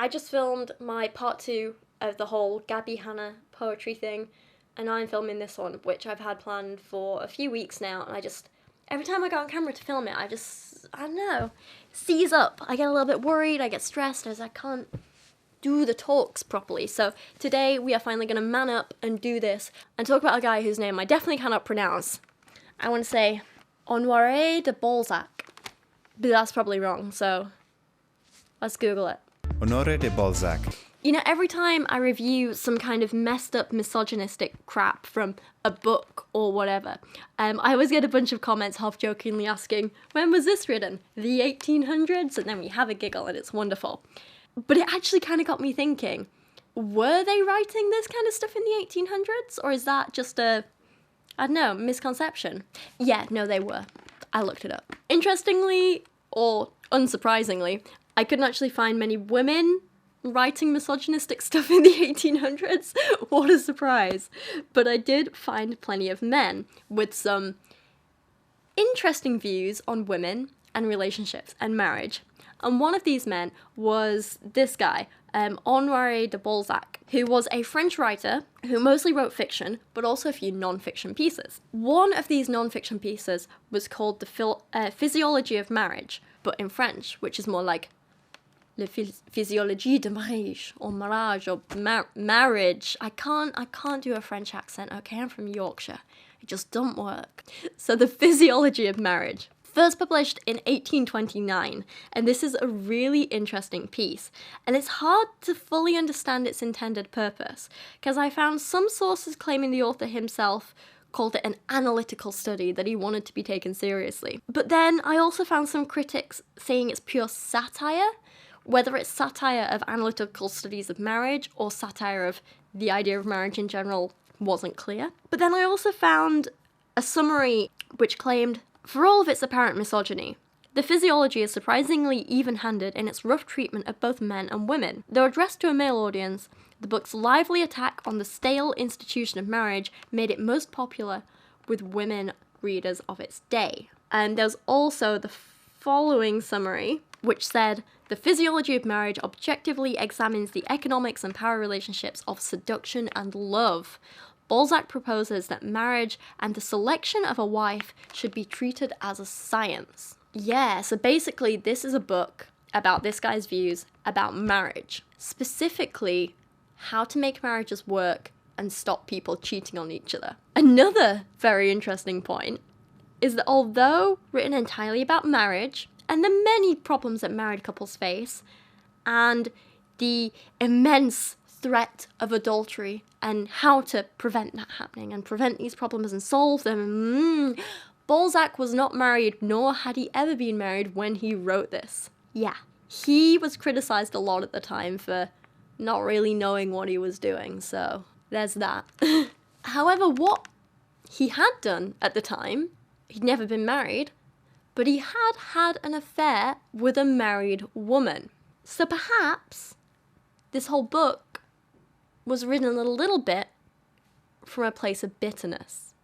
I just filmed my part 2 of the whole Gabby Hanna poetry thing, and now I'm filming this one, which I've had planned for a few weeks now, and every time I go on camera to film it, I don't know, seize up. I get a little bit worried, I get stressed as I can't do the talks properly. So today we are finally going to man up and do this and talk about a guy whose name I definitely cannot pronounce. I want to say Honoré de Balzac, but that's probably wrong, so let's Google it. Honoré de Balzac. You know, every time I review some kind of messed up misogynistic crap from a book or whatever, I always get a bunch of comments half-jokingly asking, when was this written? The 1800s? And then we have a giggle and it's wonderful. But it actually kind of got me thinking, were they writing this kind of stuff in the 1800s? Or is that just a, I don't know, misconception? Yeah, no, they were. I looked it up. Interestingly, or unsurprisingly, I couldn't actually find many women writing misogynistic stuff in the 1800s. What a surprise. But I did find plenty of men with some interesting views on women and relationships and marriage. And one of these men was this guy, Honoré de Balzac, who was a French writer who mostly wrote fiction, but also a few non-fiction pieces. One of these non-fiction pieces was called the Physiology of Marriage, but in French, which is more like Le Physiologie du Mariage, or Marriage, or Marriage. I can't do a French accent, okay? I'm from Yorkshire. It just don't work. So the Physiology of Marriage. First published in 1829, and this is a really interesting piece, and it's hard to fully understand its intended purpose, because I found some sources claiming the author himself called it an analytical study that he wanted to be taken seriously. But then I also found some critics saying it's pure satire, whether it's satire of analytical studies of marriage or satire of the idea of marriage in general wasn't clear. But then I also found a summary which claimed, for all of its apparent misogyny, the Physiology is surprisingly even-handed in its rough treatment of both men and women. Though addressed to a male audience, the book's lively attack on the stale institution of marriage made it most popular with women readers of its day. And there's also the following summary, which said, the Physiology of Marriage objectively examines the economics and power relationships of seduction and love. Balzac proposes that marriage and the selection of a wife should be treated as a science. Yeah, so basically this is a book about this guy's views about marriage. Specifically, how to make marriages work and stop people cheating on each other. Another very interesting point is that although written entirely about marriage and the many problems that married couples face, and the immense threat of adultery and how to prevent that happening and prevent these problems and solve them, Balzac was not married, nor had he ever been married when he wrote this. Yeah, he was criticized a lot at the time for not really knowing what he was doing, so there's that. However, what he had done at the time, he'd never been married, but he had had an affair with a married woman. So perhaps this whole book was written a little bit from a place of bitterness.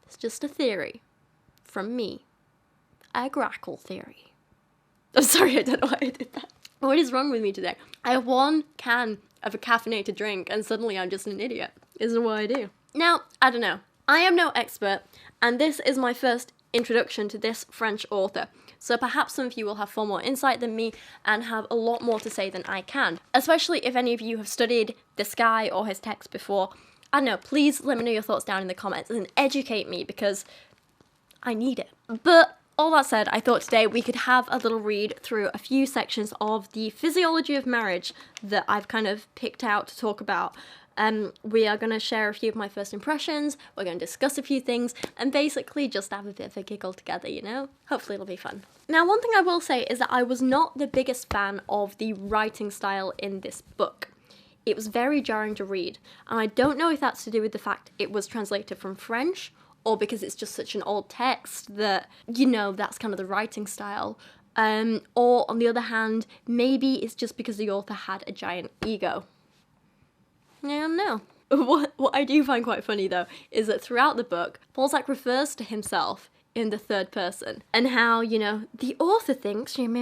It's just a theory from me. A grackle theory. I'm sorry, I don't know why I did that. What is wrong with me today? I have one can of a caffeinated drink and suddenly I'm just an idiot. This is what I do. Now, I don't know. I am no expert, and this is my first introduction to this French author, so perhaps some of you will have far more insight than me and have a lot more to say than I can, especially if any of you have studied this guy or his text before. I don't know, please let me know your thoughts down in the comments and educate me, because I need it. But all that said, I thought today we could have a little read through a few sections of the Physiology of Marriage that I've kind of picked out to talk about. We are going to share a few of my first impressions, we're going to discuss a few things, and basically just have a bit of a giggle together, you know? Hopefully it'll be fun. Now, one thing I will say is that I was not the biggest fan of the writing style in this book. It was very jarring to read, and I don't know if that's to do with the fact it was translated from French, or because it's just such an old text that, you know, that's kind of the writing style. Or, on the other hand, maybe it's just because the author had a giant ego. I don't know. What I do find quite funny, though, is that throughout the book, Balzac refers to himself in the third person, and how, the author thinks, and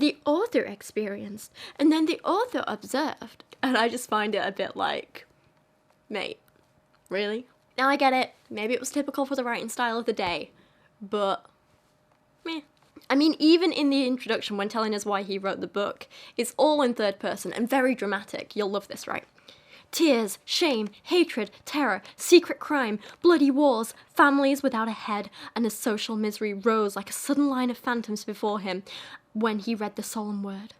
the author experienced, and then the author observed. And I just find it a bit like, mate, really? Now I get it, maybe it was typical for the writing style of the day, but meh. I mean, even in the introduction, when telling us why he wrote the book, it's all in third person and very dramatic. You'll love this, right? Tears, shame, hatred, terror, secret crime, bloody wars, families without a head, and a social misery rose like a sudden line of phantoms before him when he read the solemn word.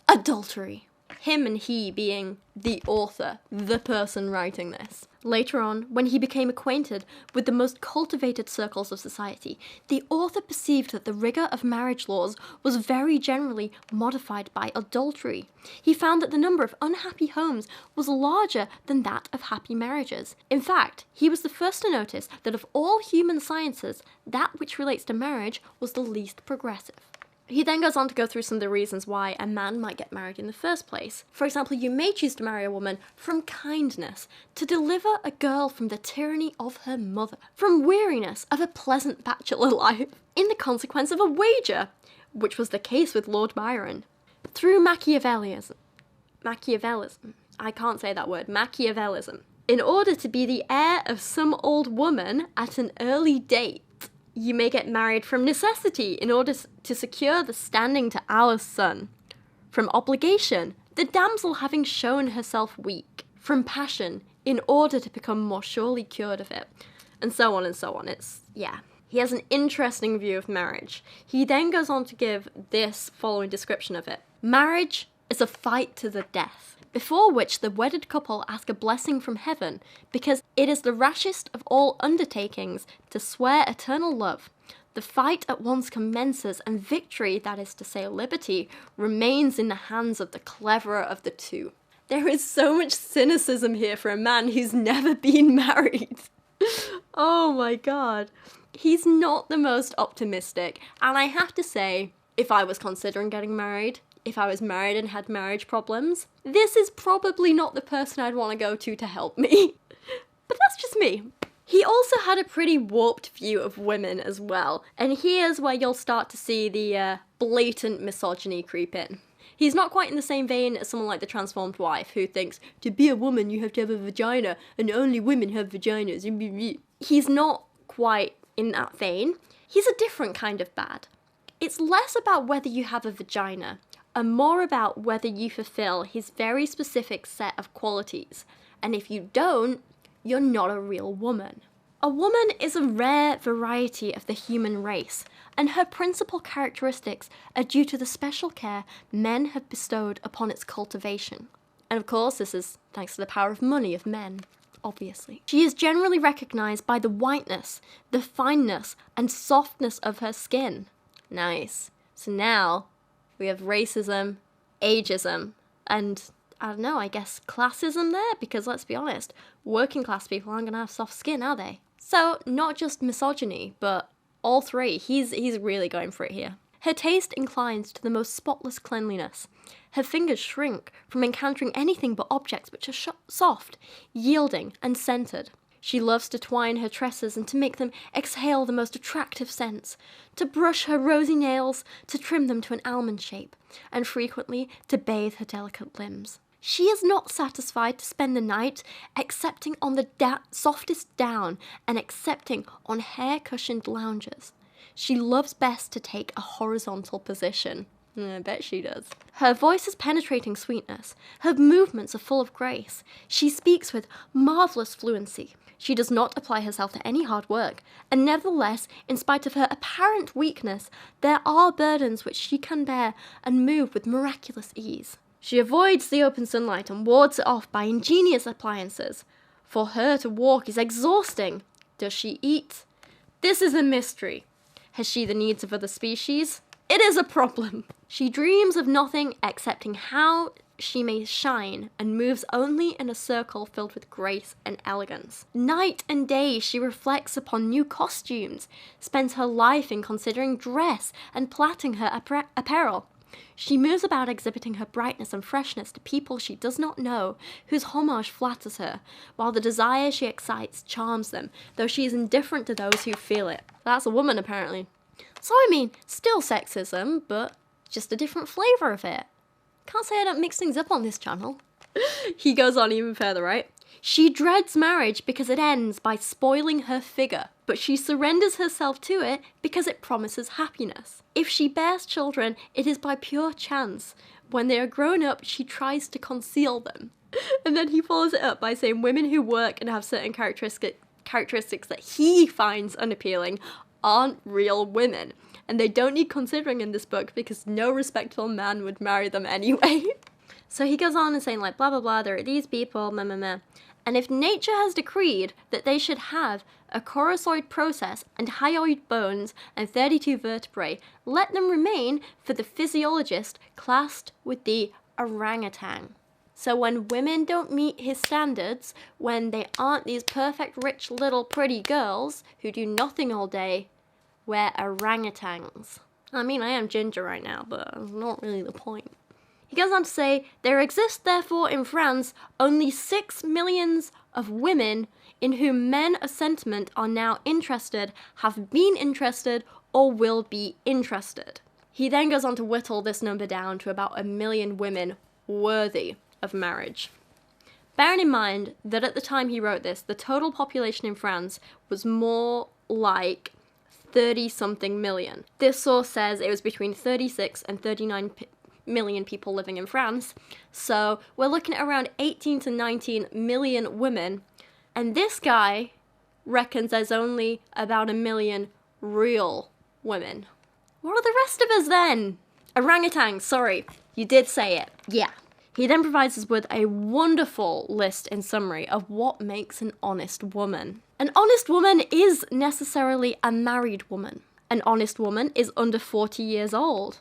Adultery. Him and he being the author, the person writing this. Later on, when he became acquainted with the most cultivated circles of society, the author perceived that the rigour of marriage laws was very generally modified by adultery. He found that the number of unhappy homes was larger than that of happy marriages. In fact, he was the first to notice that of all human sciences, that which relates to marriage was the least progressive. He then goes on to go through some of the reasons why a man might get married in the first place. For example, you may choose to marry a woman from kindness, to deliver a girl from the tyranny of her mother, from weariness of a pleasant bachelor life, in the consequence of a wager, which was the case with Lord Byron, through Machiavellism, I can't say that word, Machiavellism, in order to be the heir of some old woman at an early date. You may get married from necessity in order to secure the standing to our son. From obligation, the damsel having shown herself weak. From passion, in order to become more surely cured of it. And so on and so on. He has an interesting view of marriage. He then goes on to give this following description of it. Marriage is a fight to the death, before which the wedded couple ask a blessing from heaven, because it is the rashest of all undertakings to swear eternal love. The fight at once commences, and victory, that is to say liberty, remains in the hands of the cleverer of the two. There is so much cynicism here for a man who's never been married. Oh my god. He's not the most optimistic, and I have to say, if I was considering getting married, if I was married and had marriage problems, this is probably not the person I'd want to go to help me. But that's just me. He also had a pretty warped view of women as well, and here's where you'll start to see the blatant misogyny creep in. He's not quite in the same vein as someone like the transformed wife, who thinks, to be a woman you have to have a vagina, and only women have vaginas. He's not quite in that vein. He's a different kind of bad. It's less about whether you have a vagina, and more about whether you fulfill his very specific set of qualities. And if you don't, you're not a real woman. A woman is a rare variety of the human race, and her principal characteristics are due to the special care men have bestowed upon its cultivation. And of course, this is thanks to the power of money of men, obviously. She is generally recognised by the whiteness, the fineness, and softness of her skin. Nice. So now, we have racism, ageism, and, I don't know, I guess classism there, because let's be honest, working class people aren't going to have soft skin, are they? So, not just misogyny, but all three. He's really going for it here. Her taste inclines to the most spotless cleanliness. Her fingers shrink from encountering anything but objects which are soft, yielding, and scented. She loves to twine her tresses and to make them exhale the most attractive scents, to brush her rosy nails, to trim them to an almond shape, and frequently to bathe her delicate limbs. She is not satisfied to spend the night excepting on the softest down and excepting on hair-cushioned lounges. She loves best to take a horizontal position. I bet she does. Her voice has penetrating sweetness. Her movements are full of grace. She speaks with marvellous fluency. She does not apply herself to any hard work, and nevertheless, in spite of her apparent weakness, there are burdens which she can bear and move with miraculous ease. She avoids the open sunlight and wards it off by ingenious appliances. For her to walk is exhausting. Does she eat? This is a mystery. Has she the needs of other species? It is a problem. She dreams of nothing excepting how she may shine, and moves only in a circle filled with grace and elegance. Night and day she reflects upon new costumes, spends her life in considering dress and plaiting her apparel. She moves about exhibiting her brightness and freshness to people she does not know, whose homage flatters her, while the desire she excites charms them, though she is indifferent to those who feel it. That's a woman, apparently. So, I mean, still sexism, but just a different flavour of it. Can't say I don't mix things up on this channel. He goes on even further, right? She dreads marriage because it ends by spoiling her figure, but she surrenders herself to it because it promises happiness. If she bears children, it is by pure chance. When they are grown up, she tries to conceal them. And then he follows it up by saying women who work and have certain characteristics that he finds unappealing aren't real women. And they don't need considering in this book because no respectable man would marry them anyway. So he goes on and saying like, blah, blah, blah, there are these people, meh, meh, meh. And if nature has decreed that they should have a coracoid process and hyoid bones and 32 vertebrae, let them remain for the physiologist classed with the orangutan. So when women don't meet his standards, when they aren't these perfect, rich, little, pretty girls who do nothing all day, we're orangutans. I mean, I am ginger right now, but that's not really the point. He goes on to say, there exist therefore in France only 6 millions of women in whom men of sentiment are now interested, have been interested, or will be interested. He then goes on to whittle this number down to about 1 million women worthy of marriage. Bearing in mind that at the time he wrote this, the total population in France was more like 30-something million. This source says it was between 36 and 39 million people living in France, so we're looking at around 18 to 19 million women, and this guy reckons there's only about 1 million real women. What are the rest of us then? Orangutans, sorry, you did say it, yeah. He then provides us with a wonderful list in summary of what makes an honest woman. An honest woman is necessarily a married woman. An honest woman is under 40 years old.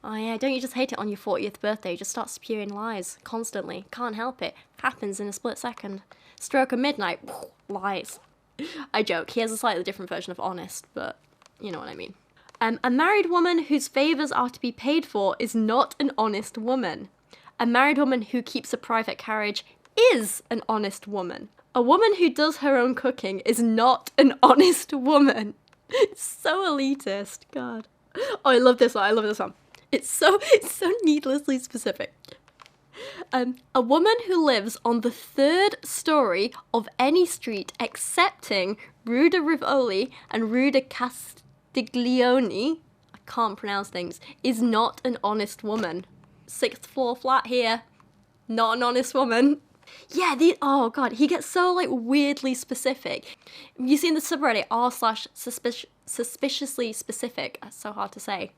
Oh yeah, don't you just hate it on your 40th birthday? You just start spewing lies constantly. Can't help it. Happens in a split second. Stroke of midnight. Lies. I joke. He has a slightly different version of honest, but you know what I mean. A married woman whose favours are to be paid for is not an honest woman. A married woman who keeps a private carriage is an honest woman. A woman who does her own cooking is not an honest woman. It's so elitist. God. Oh, I love this one. It's so needlessly specific. A woman who lives on the 3rd story of any street excepting Rue de Rivoli and Rue de Castiglione, I can't pronounce things, is not an honest woman. 6th floor flat here, not an honest woman. Yeah, oh god, he gets so like weirdly specific. You see in the subreddit r/suspiciously specific, that's so hard to say.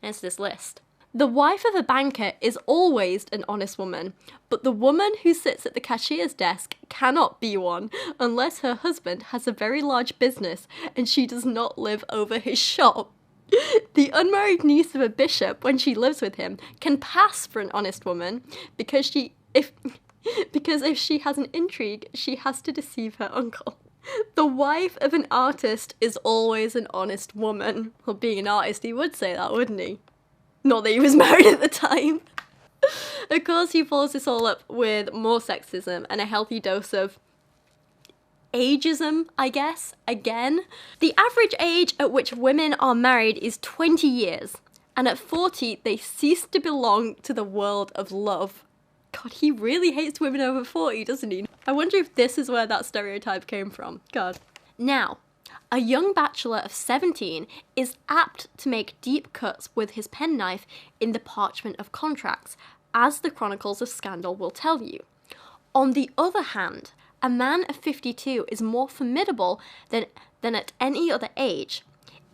It's this list. The wife of a banker is always an honest woman, but the woman who sits at the cashier's desk cannot be one unless her husband has a very large business and she does not live over his shop. The unmarried niece of a bishop, when she lives with him, can pass for an honest woman because if she has an intrigue, she has to deceive her uncle. The wife of an artist is always an honest woman. Well, being an artist, he would say that, wouldn't he? Not that he was married at the time. Of course, he follows this all up with more sexism and a healthy dose of ageism, I guess, again. The average age at which women are married is 20 years, and at 40, they cease to belong to the world of love. God, he really hates women over 40, doesn't he? I wonder if this is where that stereotype came from. God. Now, a young bachelor of 17 is apt to make deep cuts with his penknife in the parchment of contracts, as the chronicles of scandal will tell you. On the other hand, a man of 52 is more formidable than at any other age.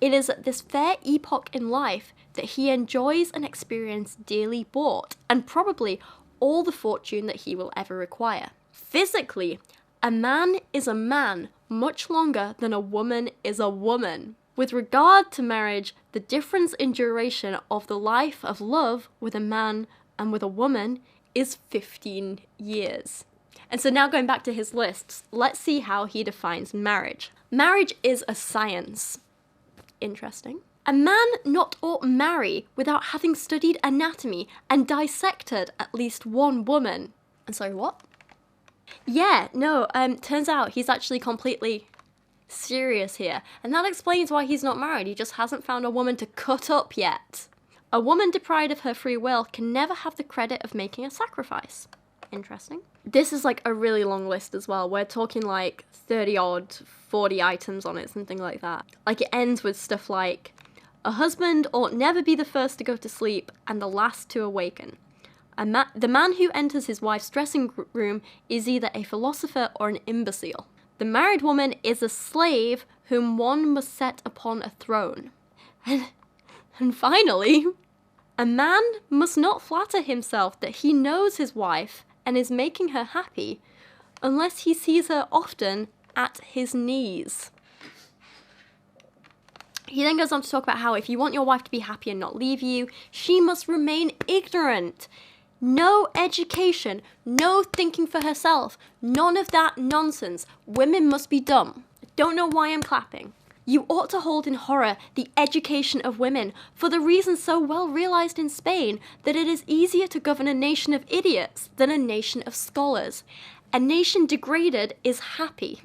It is at this fair epoch in life that he enjoys an experience dearly bought, and probably all the fortune that he will ever require. Physically, a man is a man much longer than a woman is a woman. With regard to marriage, the difference in duration of the life of love with a man and with a woman is 15 years. And so now going back to his lists, let's see how he defines marriage. Marriage is a science. Interesting. A man not ought marry without having studied anatomy and dissected at least one woman. I'm sorry, what? Yeah, no, turns out he's actually completely serious here. And that explains why he's not married. He just hasn't found a woman to cut up yet. A woman deprived of her free will can never have the credit of making a sacrifice. Interesting. This is like a really long list as well. We're talking like 30 odd, 40 items on it, something like that. Like it ends with stuff like, a husband ought never be the first to go to sleep and the last to awaken. The man who enters his wife's dressing room is either a philosopher or an imbecile. The married woman is a slave whom one must set upon a throne. And finally, a man must not flatter himself that he knows his wife and is making her happy unless he sees her often at his knees. He then goes on to talk about how if you want your wife to be happy and not leave you, she must remain ignorant. No education, no thinking for herself, none of that nonsense. Women must be dumb. I don't know why I'm clapping. You ought to hold in horror the education of women, for the reason so well realized in Spain that it is easier to govern a nation of idiots than a nation of scholars. A nation degraded is happy.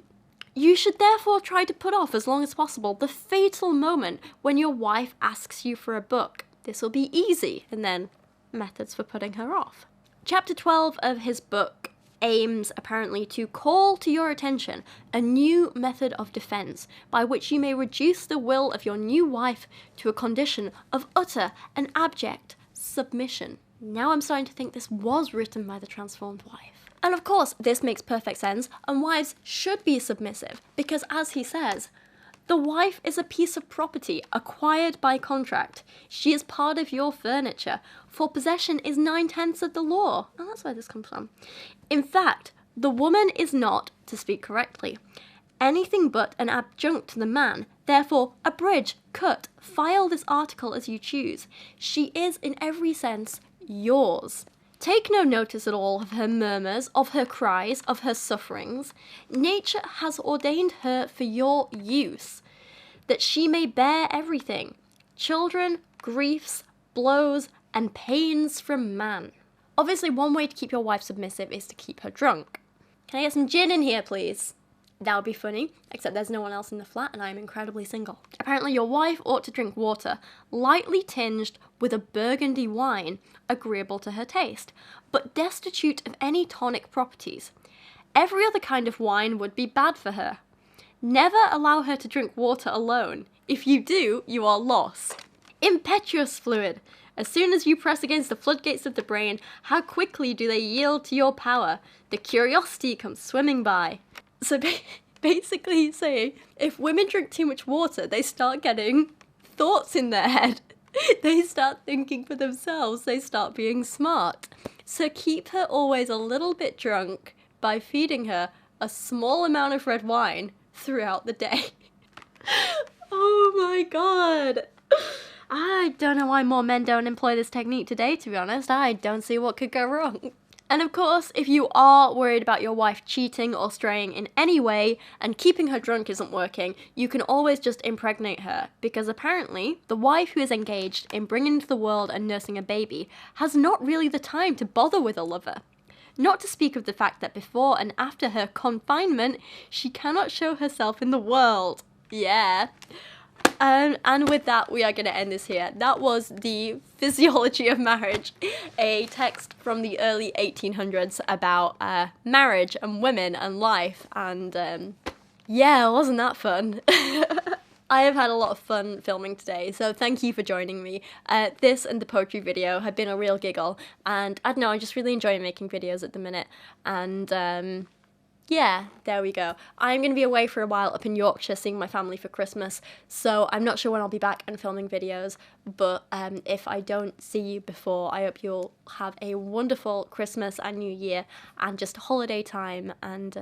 You should therefore try to put off as long as possible the fatal moment when your wife asks you for a book. This will be easy, and then methods for putting her off. Chapter 12 of his book aims apparently to call to your attention a new method of defense by which you may reduce the will of your new wife to a condition of utter and abject submission. Now I'm starting to think this was written by the transformed wife. And of course, this makes perfect sense, and wives should be submissive, because as he says, the wife is a piece of property acquired by contract. She is part of your furniture, for possession is 9/10 of the law. Oh, that's where this comes from. In fact, the woman is not, to speak correctly, anything but an adjunct to the man. Therefore, abridge, cut, file this article as you choose. She is, in every sense, yours. Take no notice at all of her murmurs, of her cries, of her sufferings. Nature has ordained her for your use, that she may bear everything, children, griefs, blows, and pains from man. Obviously, one way to keep your wife submissive is to keep her drunk. Can I get some gin in here, please? That would be funny, except there's no one else in the flat and I'm incredibly single. Apparently your wife ought to drink water, lightly tinged with a burgundy wine, agreeable to her taste, but destitute of any tonic properties. Every other kind of wine would be bad for her. Never allow her to drink water alone. If you do, you are lost. Impetuous fluid. As soon as you press against the floodgates of the brain, how quickly do they yield to your power? The curiosity comes swimming by. So basically he's saying, if women drink too much water, they start getting thoughts in their head. They start thinking for themselves. They start being smart. So keep her always a little bit drunk by feeding her a small amount of red wine throughout the day. Oh my god. I don't know why more men don't employ this technique today, to be honest. I don't see what could go wrong. And of course, if you are worried about your wife cheating or straying in any way and keeping her drunk isn't working, you can always just impregnate her, because apparently the wife who is engaged in bringing into the world and nursing a baby has not really the time to bother with a lover. Not to speak of the fact that before and after her confinement, she cannot show herself in the world. Yeah. And with that, we are going to end this here. That was the Physiology of Marriage, a text from the early 1800s about marriage and women and life. And yeah, wasn't that fun? I have had a lot of fun filming today, so thank you for joining me. This and the poetry video have been a real giggle, and I don't know, I just really enjoy making videos at the minute. And yeah, there we go. I'm going to be away for a while up in Yorkshire seeing my family for Christmas, so I'm not sure when I'll be back and filming videos, but if I don't see you before, I hope you'll have a wonderful Christmas and New Year and just holiday time, and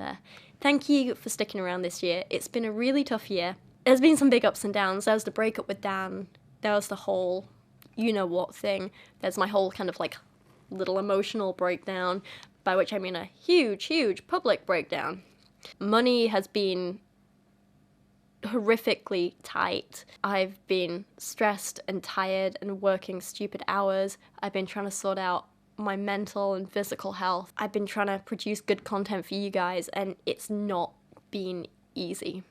thank you for sticking around this year. It's been a really tough year. There's been some big ups and downs. There was the breakup with Dan, there was the whole you-know-what thing, there's my whole kind of like little emotional breakdown, by which I mean a huge, huge public breakdown. Money has been horrifically tight. I've been stressed and tired and working stupid hours. I've been trying to sort out my mental and physical health. I've been trying to produce good content for you guys, and it's not been easy.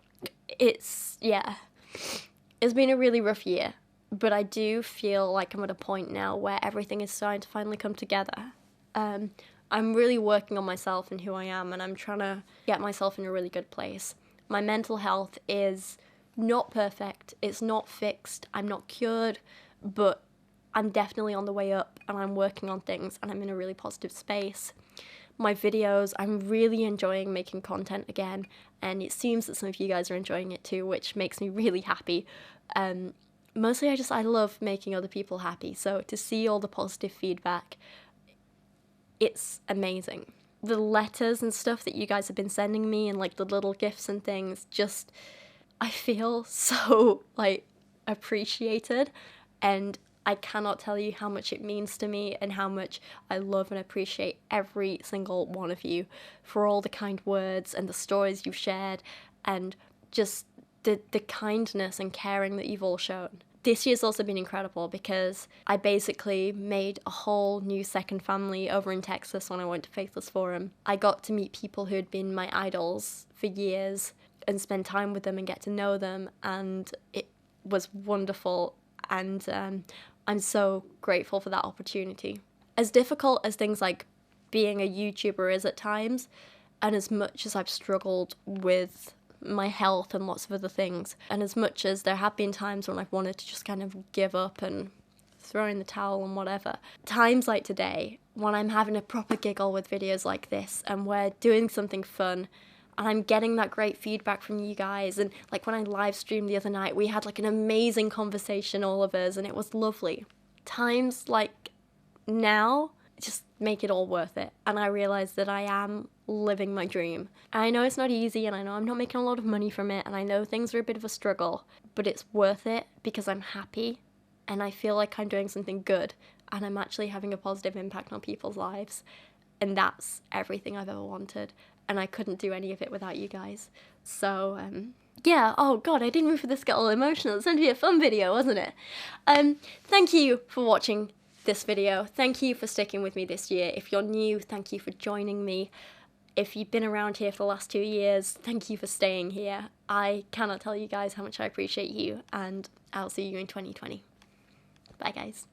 It's been a really rough year, but I do feel like I'm at a point now where everything is starting to finally come together. I'm really working on myself and who I am, and I'm trying to get myself in a really good place. My mental health is not perfect, it's not fixed, I'm not cured, but I'm definitely on the way up, and I'm working on things, and I'm in a really positive space. My videos, I'm really enjoying making content again, and it seems that some of you guys are enjoying it too, which makes me really happy. Mostly I love making other people happy, so to see all the positive feedback, it's amazing. The letters and stuff that you guys have been sending me, and like the little gifts and things, just, I feel so like appreciated, and I cannot tell you how much it means to me and how much I love and appreciate every single one of you for all the kind words and the stories you've shared, and just the kindness and caring that you've all shown. This year's also been incredible because I basically made a whole new second family over in Texas when I went to Faithless Forum. I got to meet people who had been my idols for years and spend time with them and get to know them, and it was wonderful, and I'm so grateful for that opportunity. As difficult as things like being a YouTuber is at times, and as much as I've struggled with my health and lots of other things, and as much as there have been times when I've wanted to just kind of give up and throw in the towel and whatever, times like today, when I'm having a proper giggle with videos like this and we're doing something fun and I'm getting that great feedback from you guys, and like when I live streamed the other night, we had like an amazing conversation, all of us, and it was lovely. Times like now just make it all worth it, and I realize that I am living my dream. I know it's not easy, and I know I'm not making a lot of money from it, and I know things are a bit of a struggle, but it's worth it because I'm happy and I feel like I'm doing something good, and I'm actually having a positive impact on people's lives, and that's everything I've ever wanted, and I couldn't do any of it without you guys. So yeah, oh god, I didn't move for this to get all emotional. It's going to be a fun video, wasn't it? Thank you for watching this video. Thank you for sticking with me this year. If you're new, thank you for joining me. If you've been around here for the last 2 years, thank you for staying here. I cannot tell you guys how much I appreciate you, and I'll see you in 2020. Bye guys.